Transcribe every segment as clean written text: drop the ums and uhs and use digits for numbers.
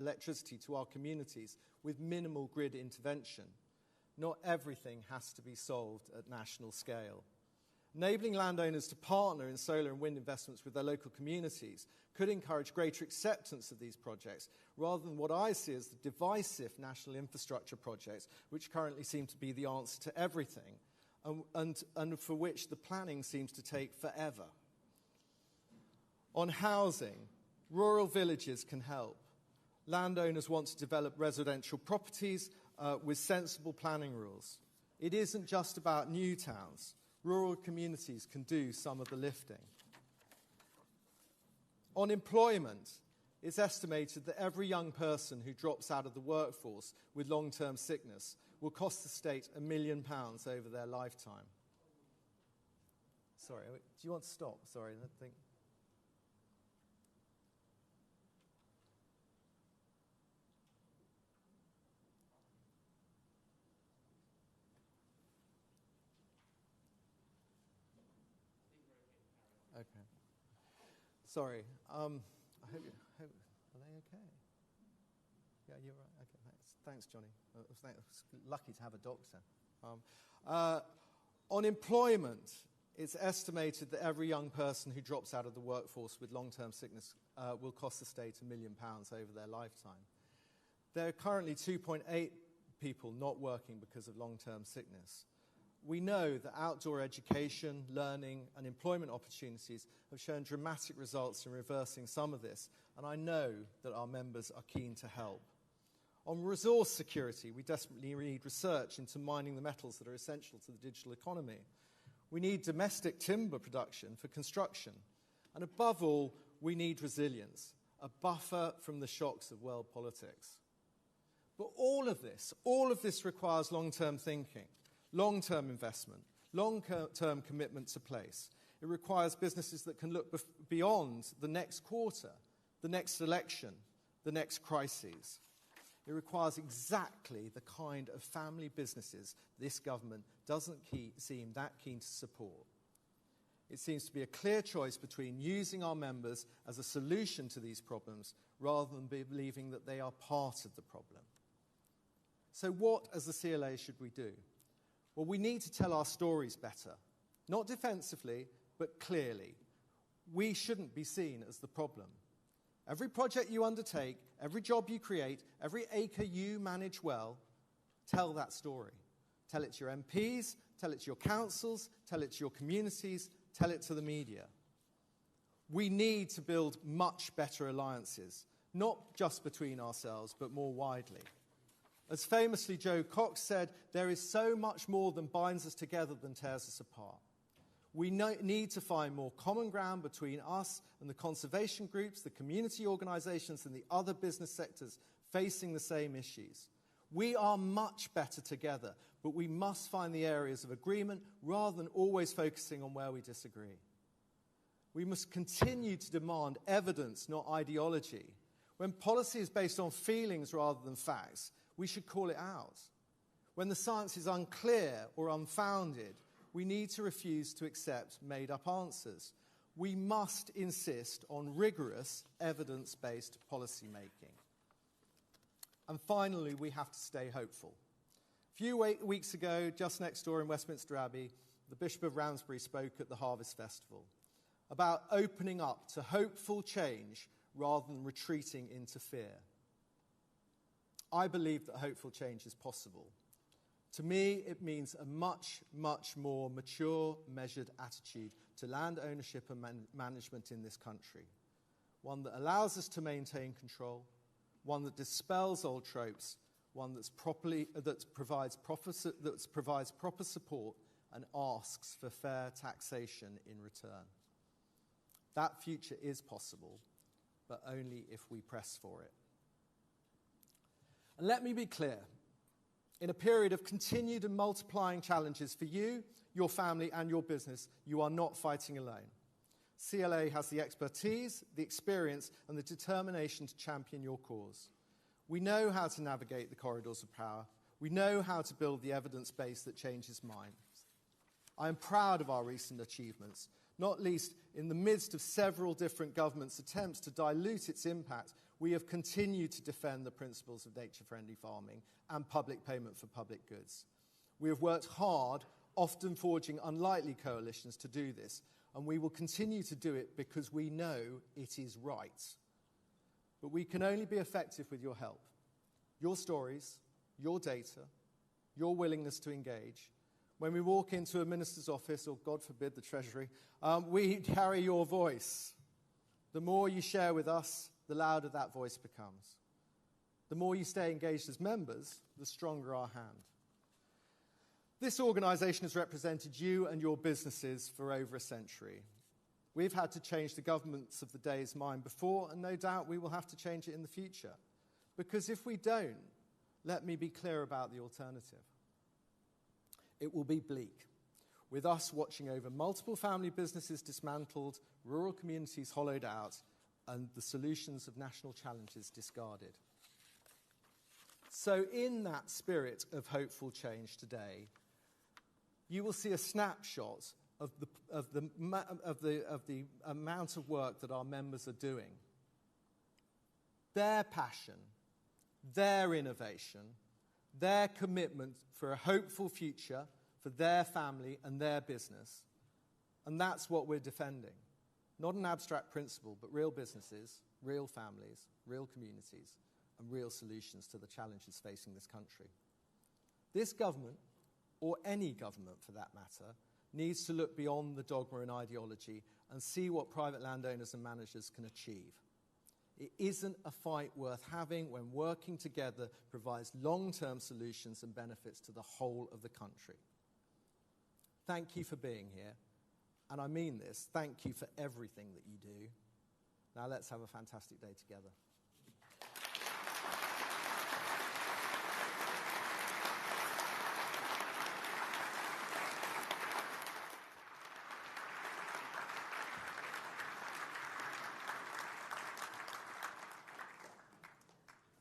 electricity to our communities with minimal grid intervention. Not everything has to be solved at national scale. Enabling landowners to partner in solar and wind investments with their local communities could encourage greater acceptance of these projects, rather than what I see as the divisive national infrastructure projects, which currently seem to be the answer to everything, and for which the planning seems to take forever. On housing, rural villages can help. Landowners want to develop residential properties with sensible planning rules. It isn't just about new towns. Rural communities can do some of the lifting. On employment, it's estimated that every young person who drops out of the workforce with long-term sickness will cost the state £1 million over their lifetime. Sorry, do you want to stop? Sorry, I think. Okay. Sorry. I hope are they okay? Yeah, you're right. Okay, thanks. Thanks, Johnny. I was lucky to have a doctor. On employment, it's estimated that every young person who drops out of the workforce with long-term sickness will cost the state £1 million over their lifetime. There are currently 2.8 people not working because of long-term sickness. We know that outdoor education, learning, and employment opportunities have shown dramatic results in reversing some of this, and I know that our members are keen to help. On resource security, we desperately need research into mining the metals that are essential to the digital economy. We need domestic timber production for construction. And above all, we need resilience, a buffer from the shocks of world politics. But all of this requires long-term thinking, long-term investment, long-term commitment to place. It requires businesses that can look beyond the next quarter, the next election, the next crises. It requires exactly the kind of family businesses this government doesn't seem that keen to support. It seems to be a clear choice between using our members as a solution to these problems rather than believing that they are part of the problem. So what, as the CLA, should we do? Well, we need to tell our stories better, not defensively, but clearly. We shouldn't be seen as the problem. Every project you undertake, every job you create, every acre you manage well, tell that story. Tell it to your MPs, tell it to your councils, tell it to your communities, tell it to the media. We need to build much better alliances, not just between ourselves, but more widely. As famously Joe Cox said, there is so much more that binds us together than tears us apart. We need to find more common ground between us and the conservation groups, the community organisations and the other business sectors facing the same issues. We are much better together, but we must find the areas of agreement rather than always focusing on where we disagree. We must continue to demand evidence, not ideology. When policy is based on feelings rather than facts, we should call it out. When the science is unclear or unfounded, we need to refuse to accept made-up answers. We must insist on rigorous, evidence-based policy making. And finally, we have to stay hopeful. A few weeks ago, just next door in Westminster Abbey, the Bishop of Ramsbury spoke at the Harvest Festival about opening up to hopeful change rather than retreating into fear. I believe that hopeful change is possible. To me, it means a much, much more mature, measured attitude to land ownership and management in this country. One that allows us to maintain control, one that dispels old tropes, one that provides proper support and asks for fair taxation in return. That future is possible, but only if we press for it. And let me be clear, in a period of continued and multiplying challenges for you, your family and your business, you are not fighting alone. CLA has the expertise, the experience and the determination to champion your cause. We know how to navigate the corridors of power. We know how to build the evidence base that changes minds. I am proud of our recent achievements, not least in the midst of several different governments' attempts to dilute its impact. we have continued to defend the principles of nature-friendly farming and public payment for public goods. We have worked hard, often forging unlikely coalitions to do this, and we will continue to do it because we know it is right. But we can only be effective with your help, your stories, your data, your willingness to engage. When we walk into a minister's office, or God forbid, the Treasury, we carry your voice. The more you share with us, the louder that voice becomes. The more you stay engaged as members, the stronger our hand. This organisation has represented you and your businesses for over a century. We've had to change the governments of the day's mind before, and no doubt we will have to change it in the future. Because if we don't, let me be clear about the alternative. It will be bleak, with us watching over multiple family businesses dismantled, rural communities hollowed out, and the solutions of national challenges discarded. So in that spirit of hopeful change today, you will see a snapshot of the amount of work that our members are doing. Their passion, their innovation, their commitment for a hopeful future for their family and their business. And that's what we're defending. Not an abstract principle, but real businesses, real families, real communities, and real solutions to the challenges facing this country. This government, or any government for that matter, needs to look beyond the dogma and ideology and see what private landowners and managers can achieve. It isn't a fight worth having when working together provides long-term solutions and benefits to the whole of the country. Thank you for being here. And I mean this, thank you for everything that you do. Now let's have a fantastic day together.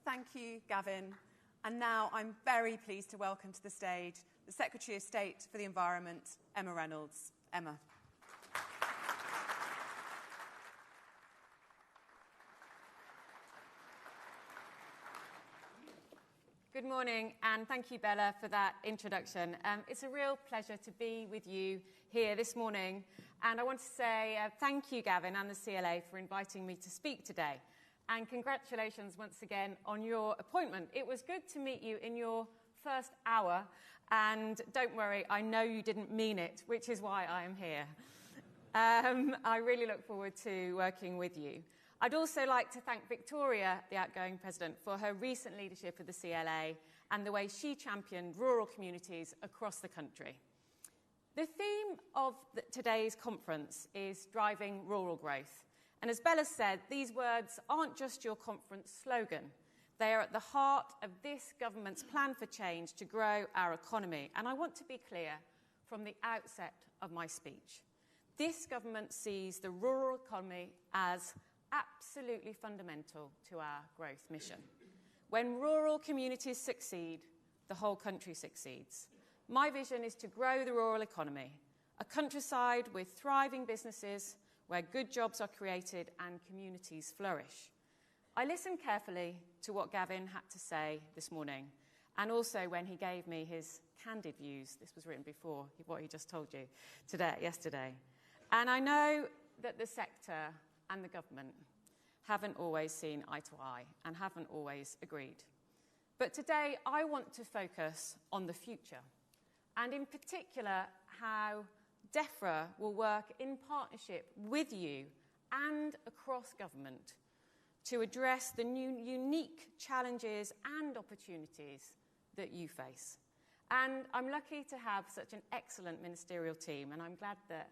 Thank you, Gavin. And now I'm very pleased to welcome to the stage the Secretary of State for the Environment, Emma Reynolds. Emma. Good morning, and thank you, Bella, for that introduction. It's a real pleasure to be with you here this morning, and I want to say thank you, Gavin, and the CLA for inviting me to speak today. And congratulations once again on your appointment. It was good to meet you in your first hour, and don't worry, I know you didn't mean it, which is why I am here. I really look forward to working with you. I'd also like to thank Victoria, the outgoing president, for her recent leadership of the CLA and the way she championed rural communities across the country. The theme of today's conference is driving rural growth. And as Bella said, these words aren't just your conference slogan. They are at the heart of this government's plan for change to grow our economy. And I want to be clear from the outset of my speech. This government sees the rural economy as absolutely fundamental to our growth mission. When rural communities succeed, the whole country succeeds. My vision is to grow the rural economy, a countryside with thriving businesses where good jobs are created and communities flourish. I listened carefully to what Gavin had to say this morning, and also when he gave me his candid views. This was written before what he just told you yesterday. And I know that the sector and the government haven't always seen eye to eye and haven't always agreed. But today I want to focus on the future, and in particular how DEFRA will work in partnership with you and across government to address the new unique challenges and opportunities that you face. And I'm lucky to have such an excellent ministerial team, and I'm glad that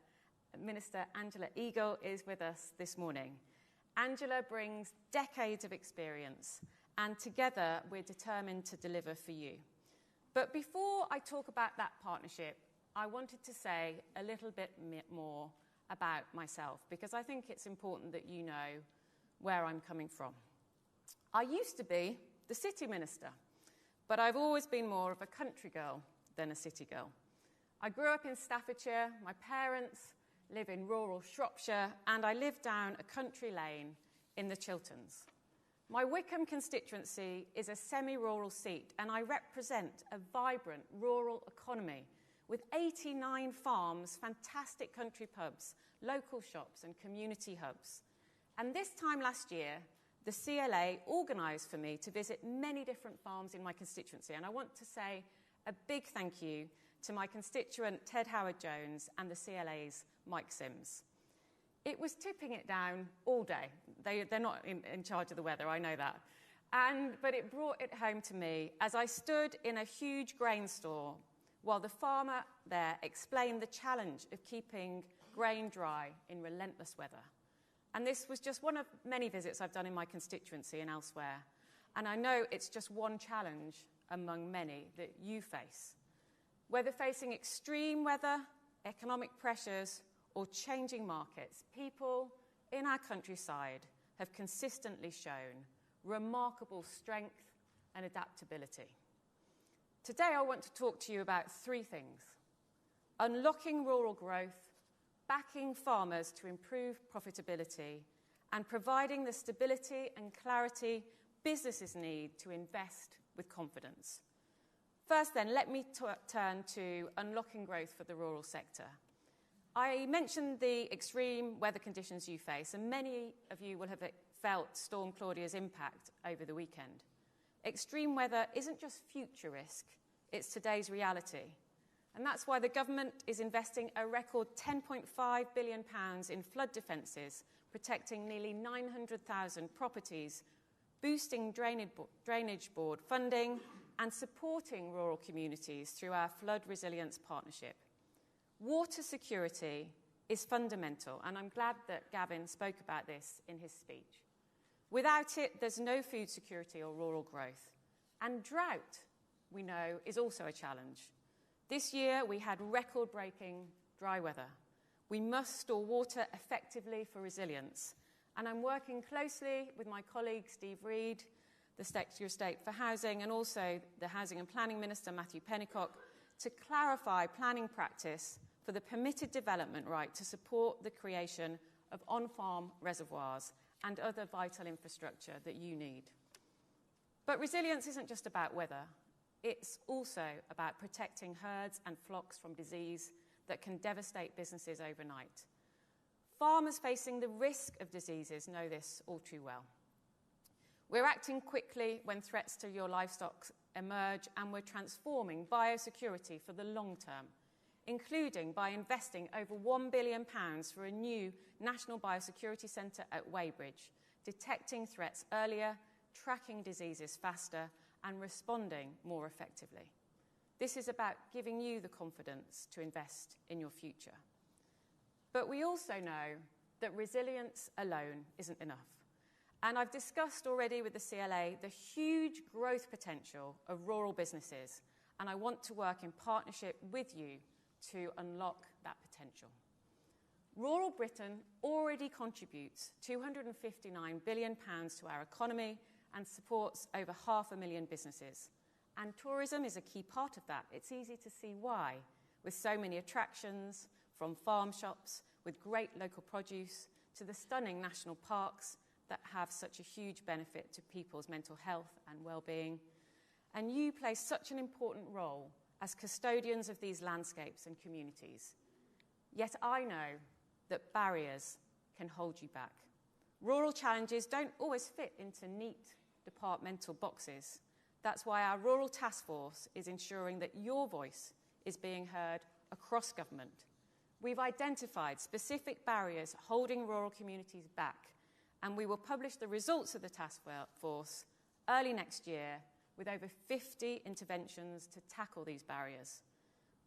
Minister Angela Eagle is with us this morning. Angela brings decades of experience, and together we're determined to deliver for you. But before I talk about that partnership, I wanted to say a little bit more about myself, because I think it's important that you know where I'm coming from. I used to be the city minister, but I've always been more of a country girl than a city girl. I grew up in Staffordshire, my parents live in rural Shropshire, and I live down a country lane in the Chilterns. My Wickham constituency is a semi-rural seat, and I represent a vibrant rural economy with 89 farms, fantastic country pubs, local shops and community hubs. And this time last year, the CLA organised for me to visit many different farms in my constituency, and I want to say a big thank you to my constituent Ted Howard-Jones and the CLA's Mike Sims. It was tipping it down all day. They're not in charge of the weather, I know that. But it brought it home to me as I stood in a huge grain store while the farmer there explained the challenge of keeping grain dry in relentless weather. And this was just one of many visits I've done in my constituency and elsewhere. And I know it's just one challenge among many that you face. Whether facing extreme weather, economic pressures, or changing markets, people in our countryside have consistently shown remarkable strength and adaptability. Today, I want to talk to you about three things: unlocking rural growth, backing farmers to improve profitability, and providing the stability and clarity businesses need to invest with confidence. First then, let me turn to unlocking growth for the rural sector. I mentioned the extreme weather conditions you face, and many of you will have felt Storm Claudia's impact over the weekend. Extreme weather isn't just future risk, it's today's reality. And that's why the government is investing a record £10.5 billion in flood defences, protecting nearly 900,000 properties, boosting drainage board funding, and supporting rural communities through our Flood Resilience Partnership. Water security is fundamental, and I'm glad that Gavin spoke about this in his speech. Without it, there's no food security or rural growth. And drought, we know, is also a challenge. This year, we had record-breaking dry weather. We must store water effectively for resilience. And I'm working closely with my colleague, Steve Reed, the Secretary of State for Housing, and also the Housing and Planning Minister, Matthew Pennycock, to clarify planning practice for the permitted development right to support the creation of on-farm reservoirs and other vital infrastructure that you need. But resilience isn't just about weather. It's also about protecting herds and flocks from disease that can devastate businesses overnight. Farmers facing the risk of diseases know this all too well. We're acting quickly when threats to your livestock emerge, and we're transforming biosecurity for the long term, including by investing over £1 billion for a new National Biosecurity Centre at Weybridge, detecting threats earlier, tracking diseases faster, and responding more effectively. This is about giving you the confidence to invest in your future. But we also know that resilience alone isn't enough. And I've discussed already with the CLA the huge growth potential of rural businesses, and I want to work in partnership with you to unlock that potential. Rural Britain already contributes £259 billion to our economy and supports over 500,000 businesses. And tourism is a key part of that. It's easy to see why, with so many attractions, from farm shops with great local produce to the stunning national parks that have such a huge benefit to people's mental health and well-being. And you play such an important role as custodians of these landscapes and communities. Yet I know that barriers can hold you back. Rural challenges don't always fit into neat departmental boxes. That's why our Rural Task Force is ensuring that your voice is being heard across government. We've identified specific barriers holding rural communities back, and we will publish the results of the task force early next year with over 50 interventions to tackle these barriers.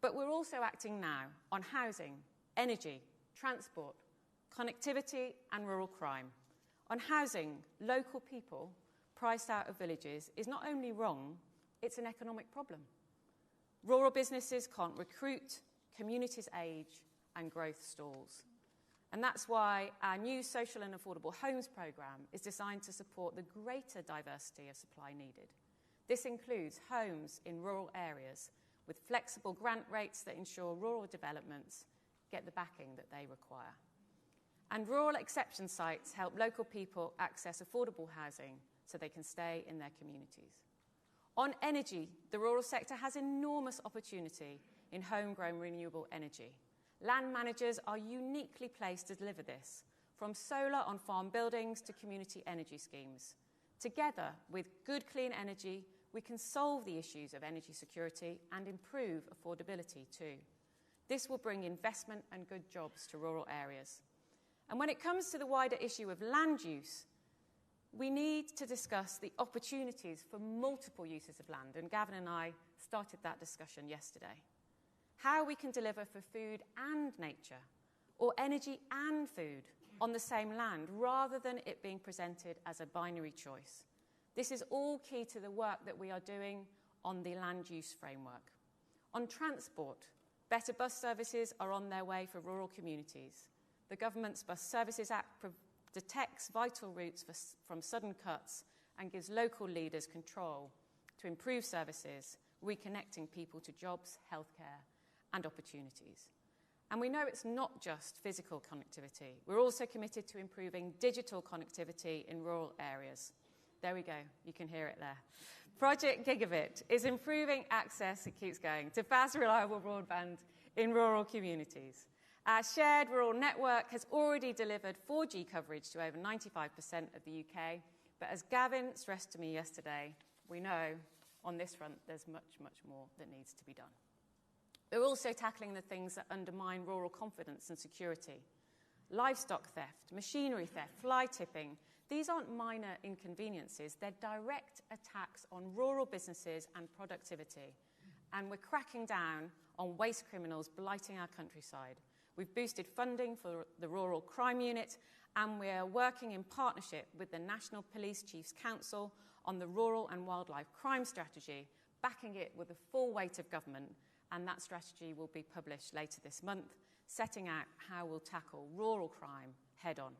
But we're also acting now on housing, energy, transport, connectivity, and rural crime. On housing, local people priced out of villages is not only wrong, it's an economic problem. Rural businesses can't recruit, communities age, and growth stalls. And that's why our new Social and Affordable Homes programme is designed to support the greater diversity of supply needed. This includes homes in rural areas with flexible grant rates that ensure rural developments get the backing that they require. And rural exception sites help local people access affordable housing so they can stay in their communities. On energy, the rural sector has enormous opportunity in homegrown renewable energy. Land managers are uniquely placed to deliver this, from solar on farm buildings to community energy schemes. Together, with good clean energy, we can solve the issues of energy security and improve affordability too. This will bring investment and good jobs to rural areas. And when it comes to the wider issue of land use, we need to discuss the opportunities for multiple uses of land, and Gavin and I started that discussion yesterday. How we can deliver for food and nature, or energy and food, on the same land, rather than it being presented as a binary choice. This is all key to the work that we are doing on the land use framework. On transport, better bus services are on their way for rural communities. The government's Bus Services Act detects vital routes from sudden cuts and gives local leaders control to improve services, reconnecting people to jobs, healthcare, and opportunities. And we know it's not just physical connectivity. We're also committed to improving digital connectivity in rural areas. There we go, you can hear it there. Project Gigabit is improving access, it keeps going, to fast, reliable broadband in rural communities. Our shared rural network has already delivered 4G coverage to over 95% of the UK, but as Gavin stressed to me yesterday, we know on this front there's much, much more that needs to be done. We're also tackling the things that undermine rural confidence and security. Livestock theft, machinery theft, fly tipping. These aren't minor inconveniences, they're direct attacks on rural businesses and productivity. And we're cracking down on waste criminals blighting our countryside. We've boosted funding for the Rural Crime Unit, and we're working in partnership with the National Police Chiefs Council on the Rural and Wildlife Crime Strategy, backing it with the full weight of government, and that strategy will be published later this month, setting out how we'll tackle rural crime head-on.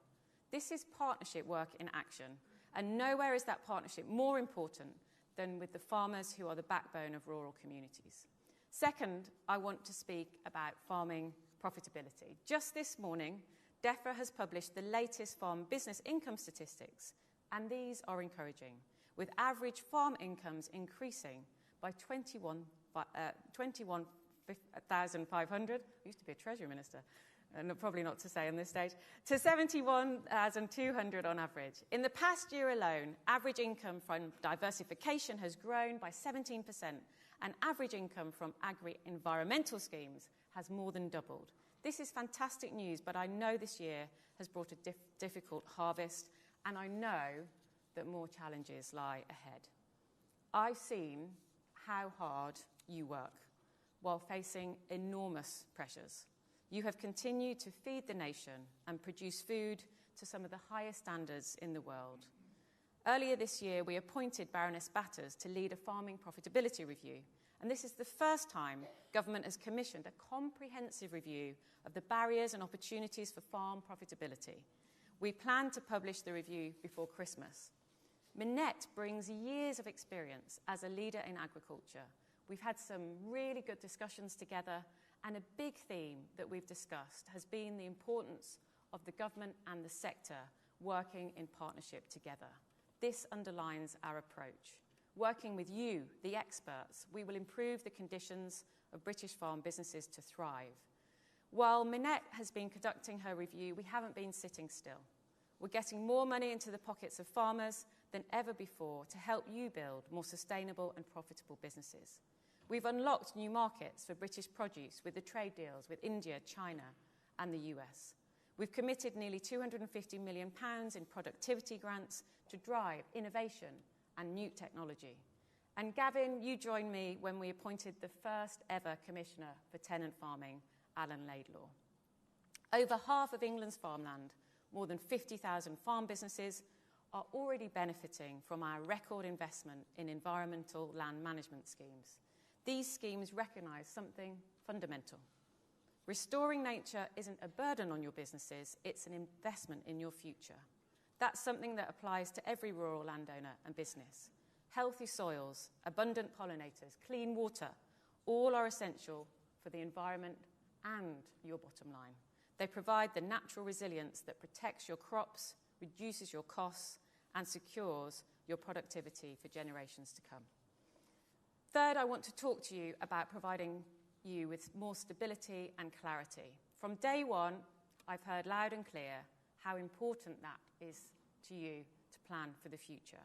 This is partnership work in action, and nowhere is that partnership more important than with the farmers who are the backbone of rural communities. Second, I want to speak about farming profitability. Just this morning, DEFRA has published the latest farm business income statistics, and these are encouraging, with average farm incomes increasing by 21,500, I used to be a Treasury Minister, and probably not to say on this stage, to 71,200 on average. In the past year alone, average income from diversification has grown by 17%, and average income from agri-environmental schemes has more than doubled. This is fantastic news, but I know this year has brought a difficult harvest, and I know that more challenges lie ahead. I've seen how hard you work while facing enormous pressures. You have continued to feed the nation and produce food to some of the highest standards in the world. Earlier this year, we appointed Baroness Batters to lead a farming profitability review, and this is the first time government has commissioned a comprehensive review of the barriers and opportunities for farm profitability. We plan to publish the review before Christmas. Minette brings years of experience as a leader in agriculture. We've had some really good discussions together, and a big theme that we've discussed has been the importance of the government and the sector working in partnership together. This underlines our approach. Working with you, the experts, we will improve the conditions of British farm businesses to thrive. While Minette has been conducting her review, we haven't been sitting still. We're getting more money into the pockets of farmers than ever before to help you build more sustainable and profitable businesses. We've unlocked new markets for British produce with the trade deals with India, China, and the US. We've committed nearly £250 million in productivity grants to drive innovation and new technology. And Gavin, you joined me when we appointed the first ever Commissioner for Tenant Farming, Alan Laidlaw. Over half of England's farmland, more than 50,000 farm businesses, are already benefiting from our record investment in environmental land management schemes. These schemes recognise something fundamental. Restoring nature isn't a burden on your businesses, it's an investment in your future. That's something that applies to every rural landowner and business. Healthy soils, abundant pollinators, clean water, all are essential for the environment and your bottom line. They provide the natural resilience that protects your crops, reduces your costs, and secures your productivity for generations to come. Third, I want to talk to you about providing you with more stability and clarity. From day one, I've heard loud and clear how important that is to you to plan for the future.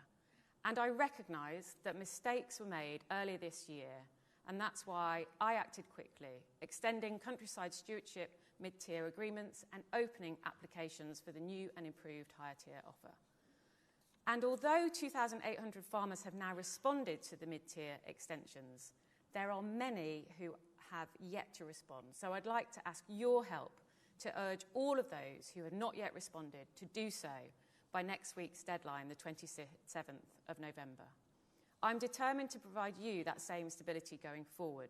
And I recognise that mistakes were made earlier this year, and that's why I acted quickly, extending countryside stewardship mid-tier agreements and opening applications for the new and improved higher tier offer. And although 2,800 farmers have now responded to the mid-tier extensions, there are many who have yet to respond. So I'd like to ask your help to urge all of those who have not yet responded to do so by next week's deadline, the 27th of November. I'm determined to provide you that same stability going forward.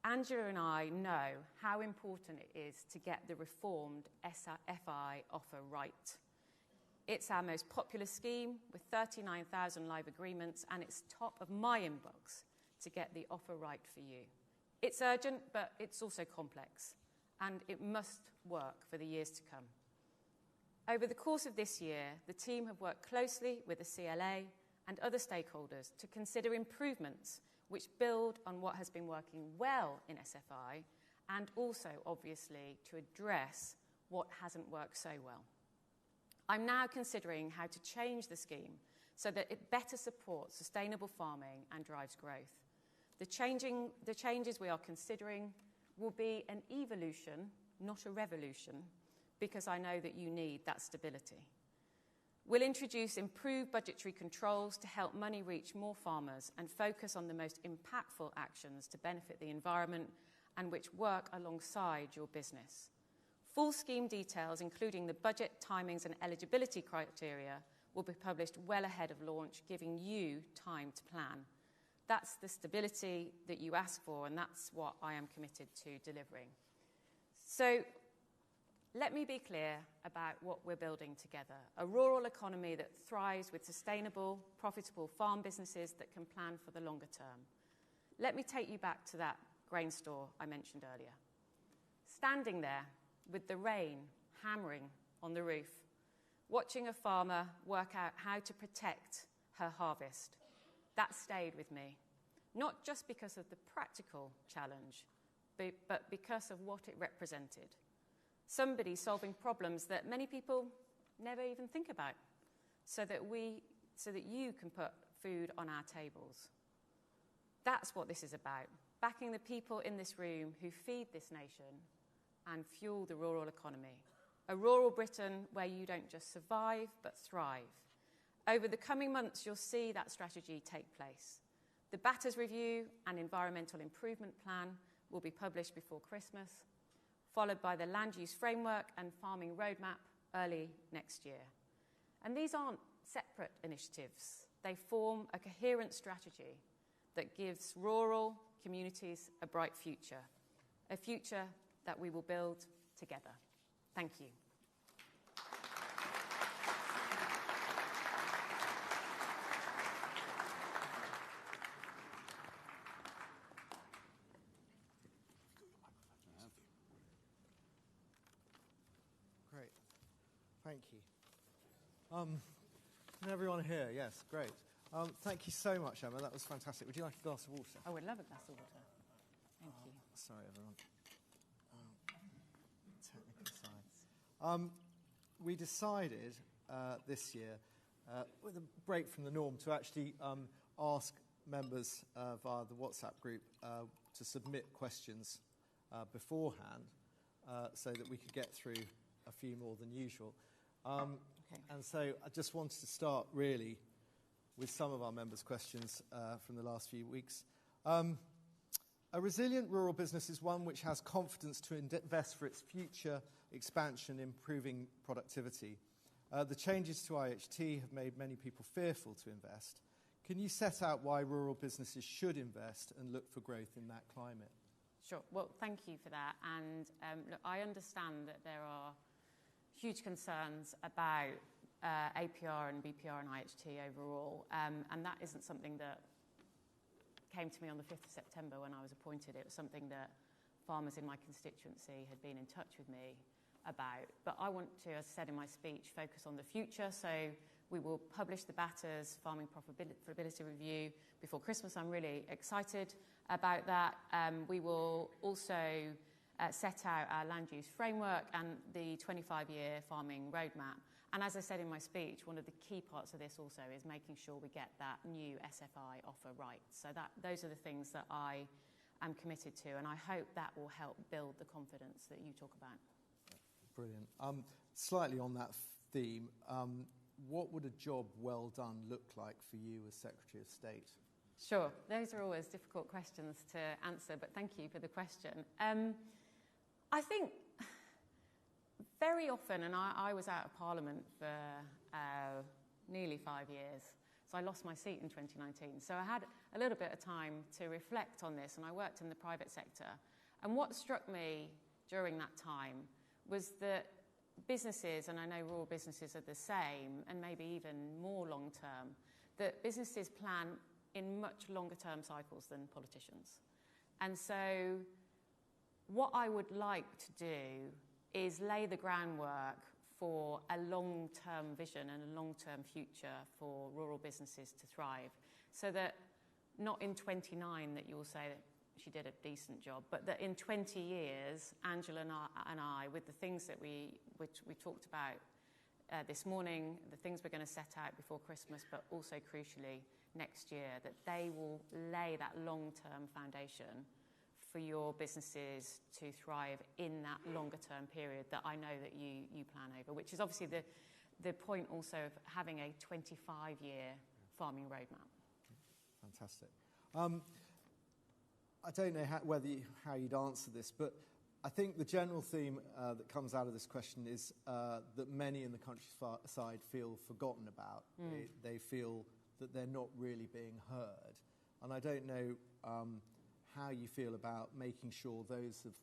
Angela and I know how important it is to get the reformed FI offer right. It's our most popular scheme with 39,000 live agreements, and it's top of my inbox to get the offer right for you. It's urgent, but it's also complex, and it must work for the years to come. Over the course of this year, the team have worked closely with the CLA and other stakeholders to consider improvements which build on what has been working well in SFI, and also, obviously, to address what hasn't worked so well. I'm now considering how to change the scheme so that it better supports sustainable farming and drives growth. The changes we are considering will be an evolution, not a revolution, because I know that you need that stability. We'll introduce improved budgetary controls to help money reach more farmers and focus on the most impactful actions to benefit the environment and which work alongside your business. Full scheme details, including the budget, timings and eligibility criteria, will be published well ahead of launch, giving you time to plan. That's the stability that you ask for, and that's what I am committed to delivering. So let me be clear about what we're building together. A rural economy that thrives with sustainable, profitable farm businesses that can plan for the longer term. Let me take you back to that grain store I mentioned earlier. Standing there with the rain hammering on the roof, watching a farmer work out how to protect her harvest. That stayed with me, not just because of the practical challenge, but because of what it represented. Somebody solving problems that many people never even think about, so that you can put food on our tables. That's what this is about, backing the people in this room who feed this nation and fuel the rural economy. A rural Britain where you don't just survive, but thrive. Over the coming months, you'll see that strategy take place. The Batters Review and Environmental Improvement Plan will be published before Christmas, followed by the Land Use Framework and Farming Roadmap early next year. And these aren't separate initiatives. They form a coherent strategy that gives rural communities a bright future, a future that we will build together. Thank you. Great. Thank you. Can everyone hear? Yes, great. Thank you so much, Emma. That was fantastic. Would you like a glass of water? I would love a glass of water. Thank you. Sorry, everyone. Technical side. We decided this year, with a break from the norm, to actually ask members via the WhatsApp group to submit questions beforehand so that we could get through a few more than usual. Okay. And so I just wanted to start really with some of our members' questions from the last few weeks. A resilient rural business is one which has confidence to invest for its future expansion, improving productivity. The changes to IHT have made many people fearful to invest. Can you set out why rural businesses should invest and look for growth in that climate? Sure. Well, thank you for that. And look, I understand that there are huge concerns about APR and BPR and IHT overall, and that isn't something that came to me on the 5th of September when I was appointed. It was something that farmers in my constituency had been in touch with me about. But I want to, as I said in my speech, focus on the future. So We will publish the BATTers Farming Profitability Review before Christmas. I'm really excited about that. We will also set out our land use framework and the 25-year farming roadmap. And as I said in my speech, one of the key parts of this also is making sure we get that new SFI offer right. So those are the things that I am committed to, and I hope that will help build the confidence that you talk about. Brilliant. Slightly on that theme, what would a job well done look like for you as Secretary of State? Sure. Those are always difficult questions to answer, but thank you for the question. I think very often, and I was out of Parliament for nearly 5 years, so I lost my seat in 2019. So I had a little bit of time to reflect on this, and I worked in the private sector. And what struck me during that time was that businesses, and I know rural businesses are the same, and maybe even more long-term, that businesses plan in much longer-term cycles than politicians. And so what I would like to do is lay the groundwork for a long-term vision and a long-term future for rural businesses to thrive, so that not in 29 that you'll say that she did a decent job, but that in 20 years, Angela and I, with the things that which we talked about this morning, the things we're going to set out before Christmas, but also crucially next year, that they will lay that long-term foundation for your businesses to thrive in that longer-term period that I know that you plan over, which is obviously the point also of having a 25-year farming roadmap. Fantastic. I don't know how you'd answer this, but I think the general theme that comes out of this question is that many in the countryside feel forgotten about. They feel that they're not really being heard. And I don't know how you feel about making sure those of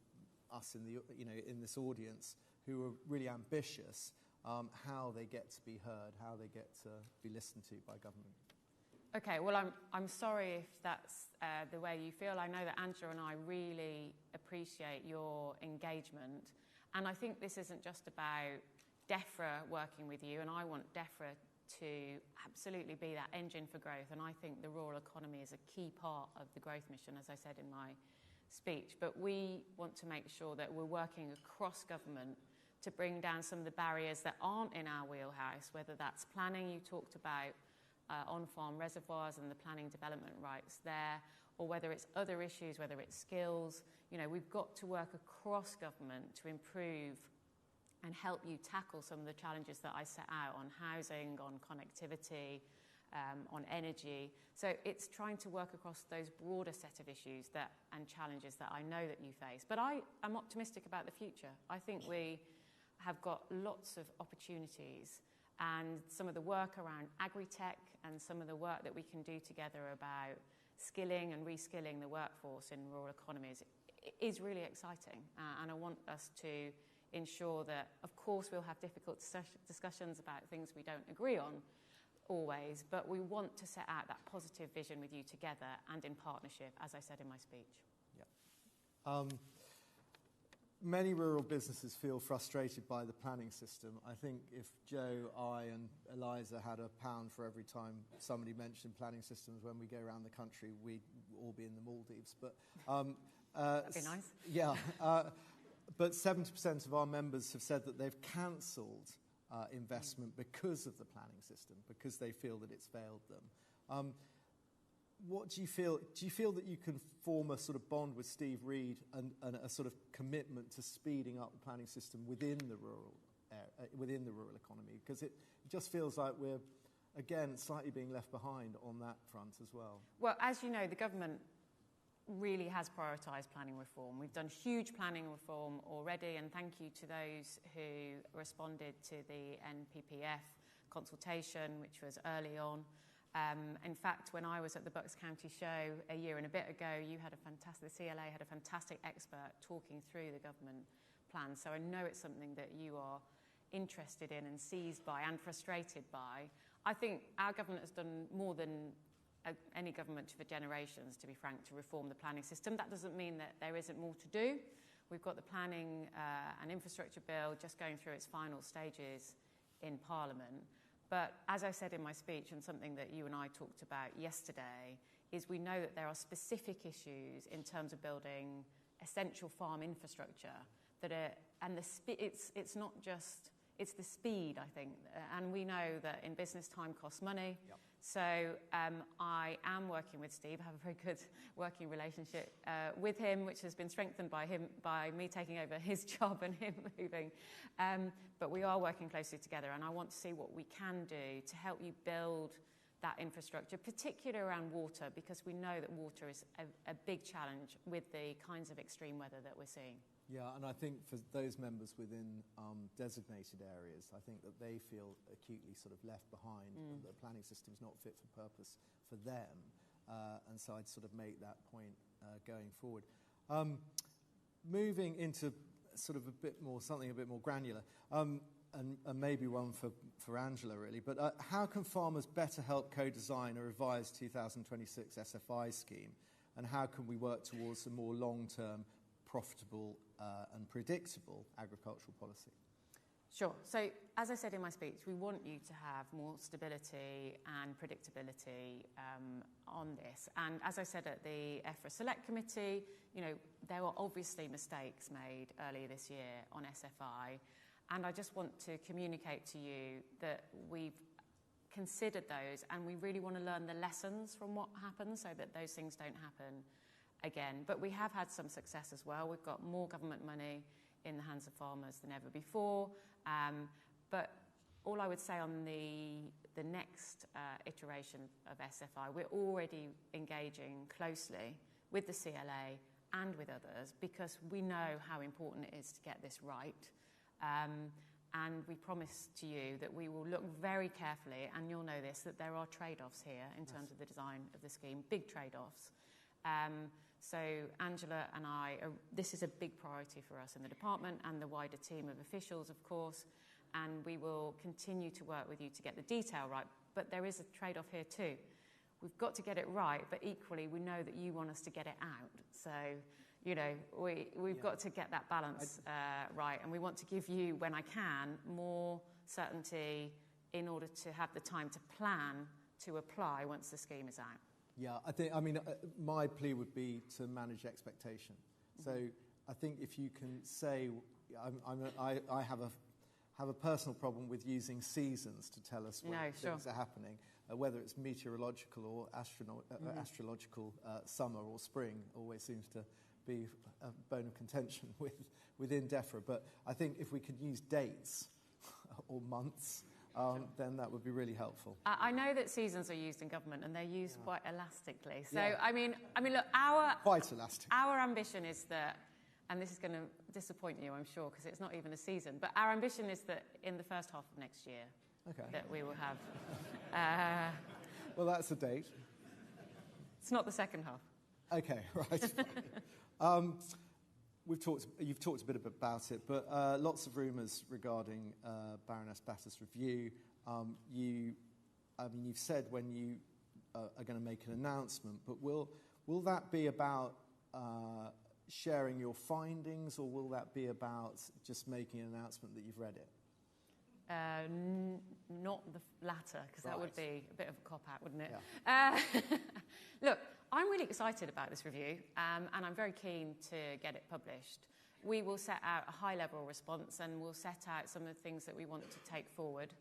us in this audience who are really ambitious, how they get to be heard, how they get to be listened to by government. Okay, well, I'm sorry if that's the way you feel. I know that Angela and I really appreciate your engagement. And I think this isn't just about DEFRA working with you, and I want DEFRA to absolutely be that engine for growth. And I think the rural economy is a key part of the growth mission, as I said in my speech. But we want to make sure that we're working across government to bring down some of the barriers that aren't in our wheelhouse, whether that's planning you talked about, on-farm reservoirs and the planning development rights there, or whether it's other issues, whether it's skills. We've got to work across government to improve and help you tackle some of the challenges that I set out on housing, on connectivity, on energy. So it's trying to work across those broader set of issues and challenges that I know that you face. But I am optimistic about the future. I think we have got lots of opportunities, and some of the work around agri-tech and some of the work that we can do together about skilling and reskilling the workforce in rural economies is really exciting. And I want us to ensure that, of course, we'll have difficult discussions about things we don't agree on always, but we want to set out that positive vision with you together and in partnership, as I said in my speech. Yeah. Many rural businesses feel frustrated by the planning system. I think if Joe, I and Eliza had £1 for every time somebody mentioned planning systems when we go around the country, we'd all be in the Maldives. But that'd be nice. Yeah. But 70% of our members have said that they've cancelled investment because of the planning system, because they feel that it's failed them. What do you feel? Do you feel that you can form a sort of bond with Steve Reed and a sort of commitment to speeding up the planning system within the rural economy? Because it just feels like we're, again, slightly being left behind on that front as well. Well, as you know, the government really has prioritised planning reform. We've done huge planning reform already, and thank you to those who responded to the NPPF consultation, which was early on. In fact, when I was at the Bucks County show a year and a bit ago, the CLA had a fantastic expert talking through the government plan. So I know it's something that you are interested in and seized by and frustrated by. I think our government has done more than any government for generations, to be frank, to reform the planning system. That doesn't mean that there isn't more to do. We've got the planning and infrastructure bill just going through its final stages in Parliament. But as I said in my speech, and something that you and I talked about yesterday, is we know that there are specific issues in terms of building essential farm infrastructure that are, and it's not just, it's the speed, I think. And we know that in business, time costs money. Yep. So I am working with Steve. I have a very good working relationship with him, which has been strengthened by me taking over his job and him moving. But we are working closely together, and I want to see what we can do to help you build that infrastructure, particularly around water, because we know that water is a big challenge with the kinds of extreme weather that we're seeing. Yeah, and I think for those members within designated areas, I think that they feel acutely sort of left behind, and the planning system's not fit for purpose for them. And so I'd sort of make that point going forward. Moving into sort of something a bit more granular, and maybe one for Angela really, but how can farmers better help co-design a revised 2026 SFI scheme, and how can we work towards a more long-term, profitable and predictable agricultural policy? Sure. So, as I said in my speech, we want you to have more stability and predictability on this. And as I said at the EFRA Select Committee, you know, there were obviously mistakes made earlier this year on SFI. And I just want to communicate to you that we've considered those, and we really want to learn the lessons from what happened so that those things don't happen again. But we have had some success as well. We've got more government money in the hands of farmers than ever before. But all I would say on the next iteration of SFI, we're already engaging closely with the CLA and with others, because we know how important it is to get this right. And we promise to you that we will look very carefully, and you'll know this, that there are trade-offs here in terms of the design of the scheme, big trade-offs. So Angela and I, this is a big priority for us in the department and the wider team of officials, of course, and we will continue to work with you to get the detail right. But there is a trade-off here too. We've got to get it right, but equally we know that you want us to get it out. So, you know, we've got to get that balance right, and we want to give you, when I can, more certainty in order to have the time to plan to apply once the scheme is out. Yeah, my plea would be to manage expectation. So I think if you can say, I have a personal problem with using seasons to tell us when things are happening, whether it's meteorological or astrological, summer or spring always seems to be a bone of contention within DEFRA. But I think if we could use dates or months, then that would be really helpful. I know that seasons are used in government, and they're used quite elastically. So, yeah. I mean, look, quite elastic. Our ambition is that, and this is going to disappoint you, I'm sure, because it's not even a season, but our ambition is that in the first half of next year, that we will have... well, that's a date. It's not the second half. Okay, right. You've talked a bit about it, but lots of rumours regarding Baroness Batters' review. You've said when you are going to make an announcement, but will that be about sharing your findings, or will that be about just making an announcement that you've read it? Not the latter, because that would be a bit of a cop-out, wouldn't it? Yeah. Look, I'm really excited about this review, and I'm very keen to get it published. We will set out a high-level response, and we'll set out some of the things that we want to take forward.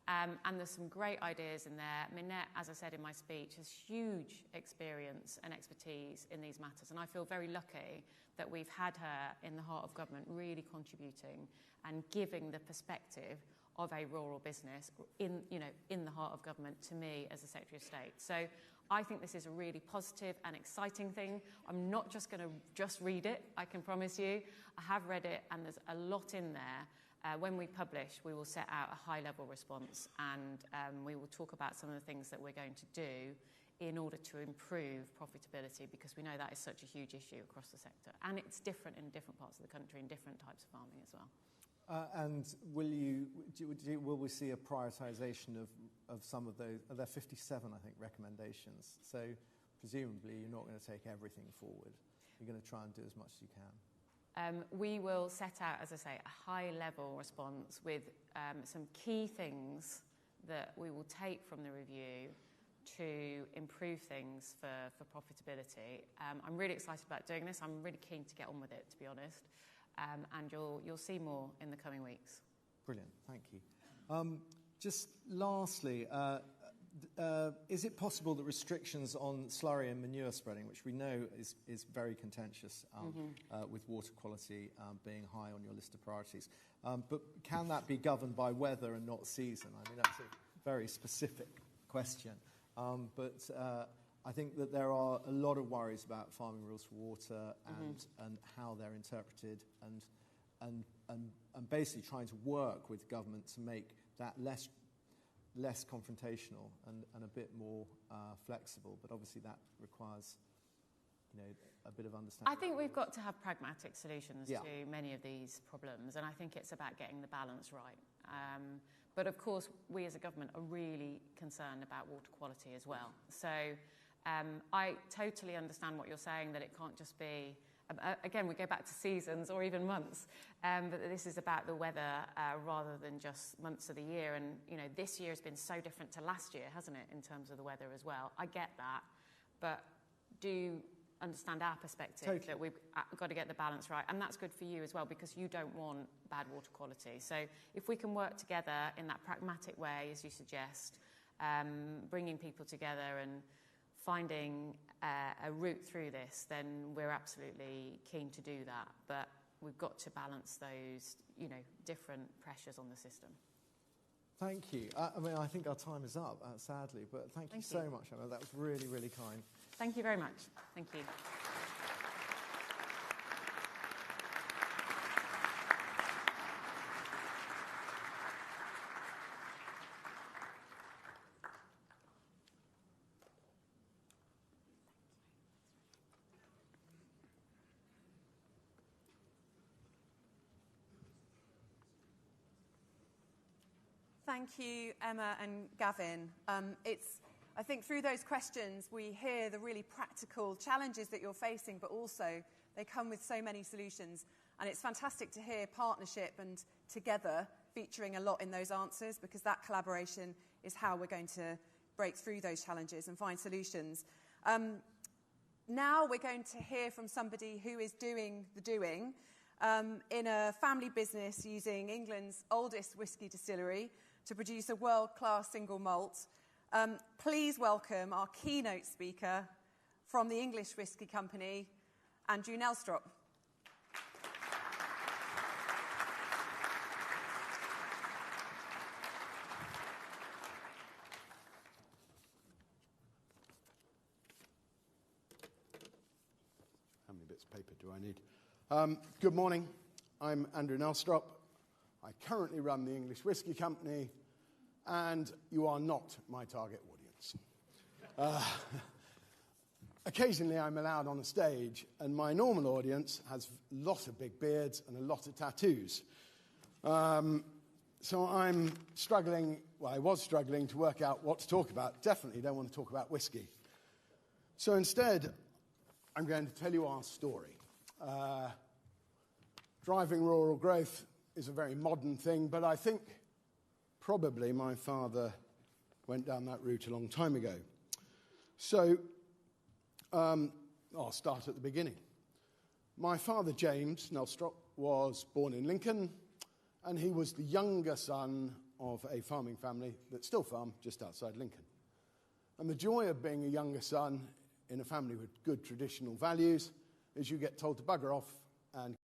And there's some great ideas in there. Minette, as I said in my speech, has huge experience and expertise in these matters, and I feel very lucky that we've had her in the heart of government, really contributing and giving the perspective of a rural business in the heart of government to me as the Secretary of State. So I think this is a really positive and exciting thing. I'm not just going to just read it, I can promise you. I have read it, and there's a lot in there. When we publish, we will set out a high-level response, and we will talk about some of the things that we're going to do in order to improve profitability, because we know that is such a huge issue across the sector. And it's different in different parts of the country, in different types of farming as well. And will we see a prioritisation of some of those? There are 57, I think, recommendations. So presumably you're not going to take everything forward. You're going to try and do as much as you can. We will set out, as I say, a high-level response with some key things that we will take from the review to improve things for profitability. I'm really excited about doing this. I'm really keen to get on with it, to be honest. And you'll see more in the coming weeks. Brilliant, thank you. Just lastly, is it possible that restrictions on slurry and manure spreading, which we know is very contentious with water quality being high on your list of priorities, but can that be governed by weather and not season? I mean, that's a very specific question. But I think that there are a lot of worries about farming rules for water and how they're interpreted and basically trying to work with government to make that less confrontational and a bit more flexible. But obviously that requires, a bit of understanding. I think we've got to have pragmatic solutions to many of these problems, and I think it's about getting the balance right. But of course, we as a government are really concerned about water quality as well. So I totally understand what you're saying, that it can't just be, again, we go back to seasons or even months, but this is about the weather rather than just months of the year. And, this year has been so different to last year, hasn't it, in terms of the weather as well. I get that, but do understand our perspective that we've got to get the balance right. And that's good for you as well, because you don't want bad water quality. So if we can work together in that pragmatic way, as you suggest, bringing people together and finding a route through this, then we're absolutely keen to do that. But we've got to balance those, different pressures on the system. Thank you. I think our time is up, sadly, but thank you so much, Emma. That was really, really kind. Thank you very much. Thank you. Thank you, Emma and Gavin. I think through those questions, we hear the really practical challenges that you're facing, but also they come with so many solutions. And it's fantastic to hear partnership and together featuring a lot in those answers, because that collaboration is how we're going to break through those challenges and find solutions. Now we're going to hear from somebody who is doing the doing in a family business using England's oldest whisky distillery to produce a world-class single malt. Please welcome our keynote speaker from the English Whisky Company, Andrew Nelstrop. How many bits of paper do I need? Good morning. I'm Andrew Nelstrop. I currently run the English Whisky Company, and you are not my target audience. Occasionally I'm allowed on a stage, and my normal audience has a lot of big beards and a lot of tattoos. So I'm struggling, I was struggling to work out what to talk about. Definitely don't want to talk about whiskey. So instead, I'm going to tell you our story. Driving rural growth is a very modern thing, but I think probably my father went down that route a long time ago. So I'll start at the beginning. My father, James Nelstrop, was born in Lincoln, and he was the younger son of a farming family that still farm just outside Lincoln. And the joy of being a younger son in a family with good traditional values is you get told to bugger off and